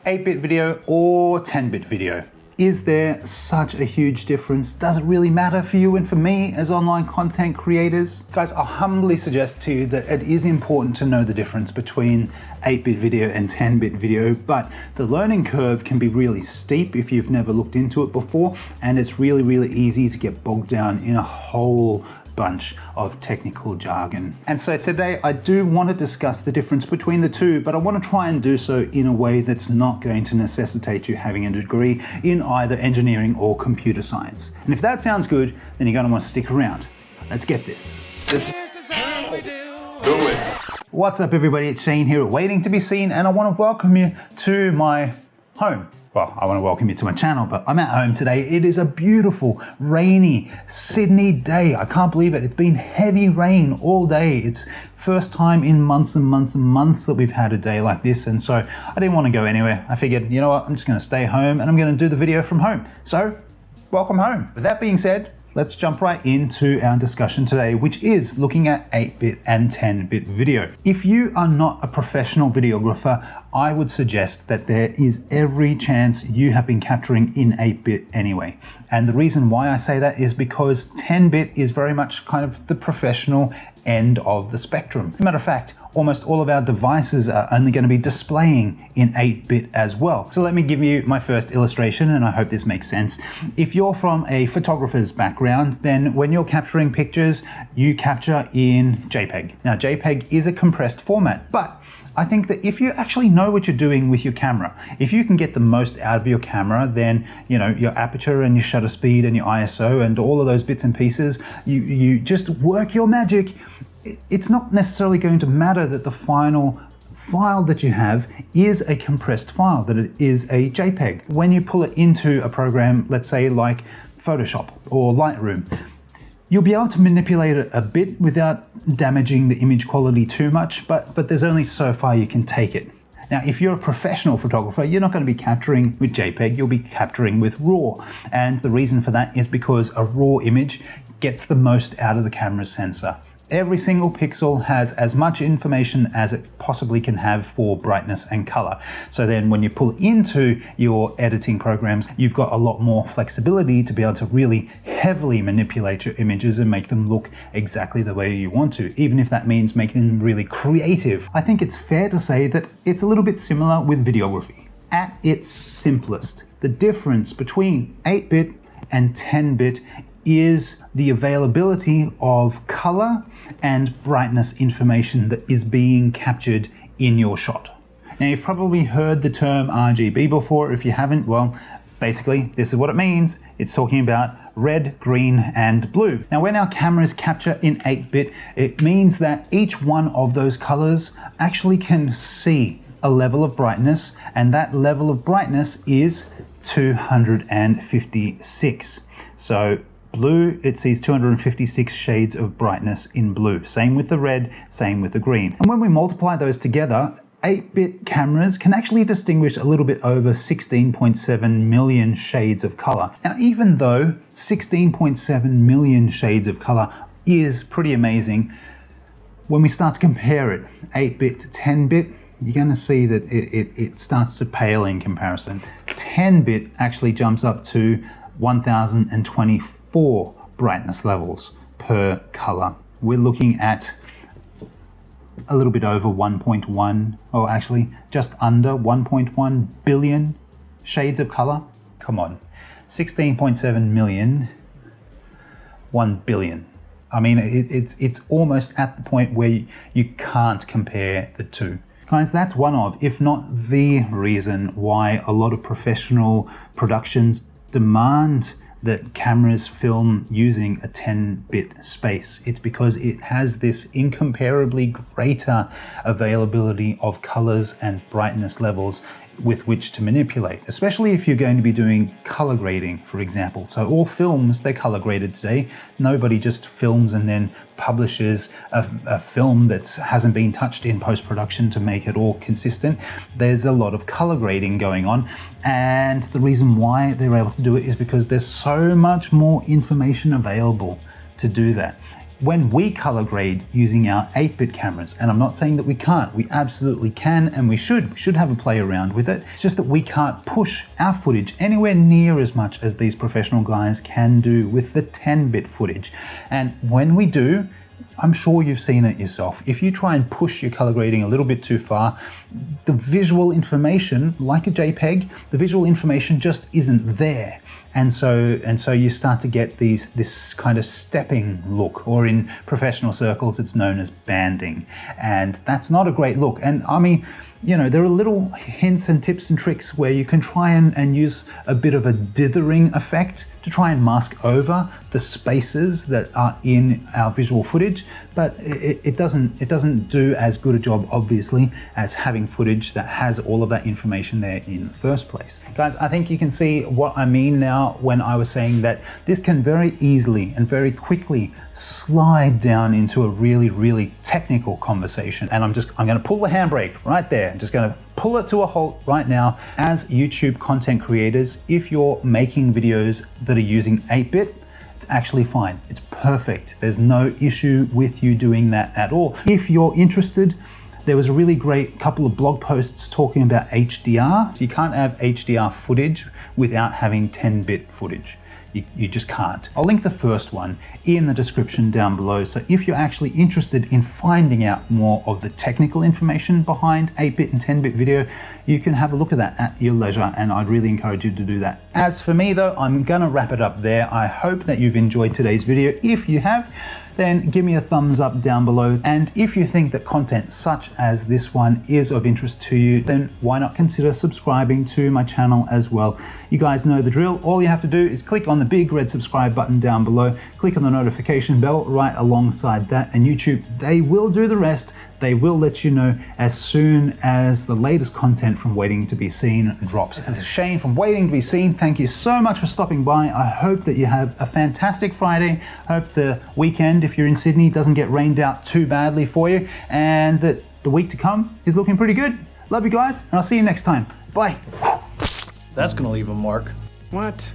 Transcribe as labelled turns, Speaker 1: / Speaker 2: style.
Speaker 1: 8-bit video or 10-bit video? Is there such a huge difference? Does it really matter for you and for me as online content creators? Guys, I'll humbly suggest to you that it is important to know the difference between 8-bit video and 10-bit video, but the learning curve can be really steep if you've never looked into it before, and it's really easy to get bogged down in a whole bunch of technical jargon. And so today I do want to discuss the difference between the two, but I want to try and do so in a way that's not going to necessitate you having a degree in either engineering or computer science. And if that sounds good, then you're going to want to stick around. Let's get this.
Speaker 2: This is how we do it.
Speaker 1: What's up everybody, it's Shane here at Waiting to be Seen, and I want to welcome you to my home. Well, I want to welcome you to my channel, but I'm at home today. It is a beautiful, rainy Sydney day. I can't believe it. It's been heavy rain all day. It's first time in months and months that we've had a day like this, and so I didn't want to go anywhere. I figured, you know what, I'm just going to stay home and I'm going to do the video from home. So, welcome home. With that being said, let's jump right into our discussion today, which is looking at 8-bit and 10-bit video. If you are not a professional videographer, I would suggest that there is every chance you have been capturing in 8-bit anyway. And the reason why I say that is because 10-bit is very much kind of the professional end of the spectrum. As a matter of fact, almost all of our devices are only going to be displaying in 8-bit as well. So let me give you my first illustration, and I hope this makes sense. If you're from a photographer's background, then when you're capturing pictures, you capture in JPEG. Now, JPEG is a compressed format, but I think that if you actually know what you're doing with your camera, if you can get the most out of your camera, then you know your aperture and your shutter speed and your ISO and all of those bits and pieces, you just work your magic. It's not necessarily going to matter that the final file that you have is a compressed file, that it is a JPEG. When you pull it into a program, let's say like Photoshop or Lightroom, you'll be able to manipulate it a bit without damaging the image quality too much, but there's only so far you can take it. Now, if you're a professional photographer, you're not going to be capturing with JPEG, you'll be capturing with RAW. And the reason for that is because a RAW image gets the most out of the camera's sensor. Every single pixel has as much information as it possibly can have for brightness and color. So then when you pull into your editing programs, you've got a lot more flexibility to be able to really heavily manipulate your images and make them look exactly the way you want to, even if that means making them really creative. I think it's fair to say that it's a little bit similar with videography. At its simplest, the difference between 8-bit and 10-bit is the availability of color and brightness information that is being captured in your shot. Now, you've probably heard the term RGB before. If you haven't, well, basically this is what it means. It's talking about red, green, and blue. Now, when our cameras capture in 8-bit, it means that each one of those colors actually can see a level of brightness, and that level of brightness is 256. So blue, it sees 256 shades of brightness in blue. Same with the red, same with the green. And when we multiply those together, 8-bit cameras can actually distinguish a little bit over 16.7 million shades of color. Now, even though 16.7 million shades of color is pretty amazing, when we start to compare it, 8-bit to 10-bit, you're going to see that it starts to pale in comparison. 10-bit actually jumps up to 1024 brightness levels per color. We're looking at a little bit over 1.1, or actually just under 1.1 billion shades of color. Come on, 16.7 million, 1 billion. I mean, it's almost at the point where you can't compare the two. Guys, that's one of, if not the reason why a lot of professional productions demand that cameras film using a 10-bit space. It's because it has this incomparably greater availability of colors and brightness levels with which to manipulate, especially if you're going to be doing color grading, for example. So all films, they're color graded today. Nobody just films and then publishes a film that hasn't been touched in post-production to make it all consistent. There's a lot of color grading going on, and the reason why they're able to do it is because there's so much more information available to do that. when we color grade using our 8-bit cameras, and I'm not saying that we can't, we absolutely can and we should have a play around with it. It's just that we can't push our footage anywhere near as much as these professional guys can do with the 10-bit footage. And when we do, I'm sure you've seen it yourself. If you try and push your color grading a little bit too far, the visual information, like a JPEG, the visual information just isn't there. And so you start to get this kind of stepping look, or in professional circles, it's known as banding. And that's not a great look. And I mean, you know, there are little hints and tips and tricks where you can try and use a bit of a dithering effect to try and mask over the spaces that are in our visual footage, but it doesn't do as good a job, obviously, as having footage that has all of that information there in the first place. Guys, I think you can see what I mean now when I was saying that this can very easily and very quickly slide down into a really, really technical conversation. And I'm gonna pull the handbrake right there. I'm just gonna pull it to a halt right now. As YouTube content creators, if you're making videos that are using 8-bit, it's actually fine. It's perfect. There's no issue with you doing that at all. If you're interested, there was a really great couple of blog posts talking about HDR. So you can't have HDR footage without having 10-bit footage. You just can't. I'll link the first one in the description down below. So if you're actually interested in finding out more of the technical information behind 8-bit and 10-bit video, you can have a look at that at your leisure, and I'd really encourage you to do that. As for me though, I'm gonna wrap it up there. I hope that you've enjoyed today's video. If you have, then give me a thumbs up down below. And if you think that content such as this one is of interest to you, then why not consider subscribing to my channel as well. You guys know the drill. All you have to do is click on the big red subscribe button down below, click on the notification bell right alongside that, and YouTube, they will do the rest. They will let you know as soon as the latest content from Waiting to Be Seen drops. This is Shane from Waiting to Be Seen. Thank you so much for stopping by. I hope that you have a fantastic Friday. Hope the weekend, if you're in Sydney, doesn't get rained out too badly for you, and that the week to come is looking pretty good. Love you guys, and I'll see you next time. Bye.
Speaker 3: That's gonna leave a mark.
Speaker 2: What?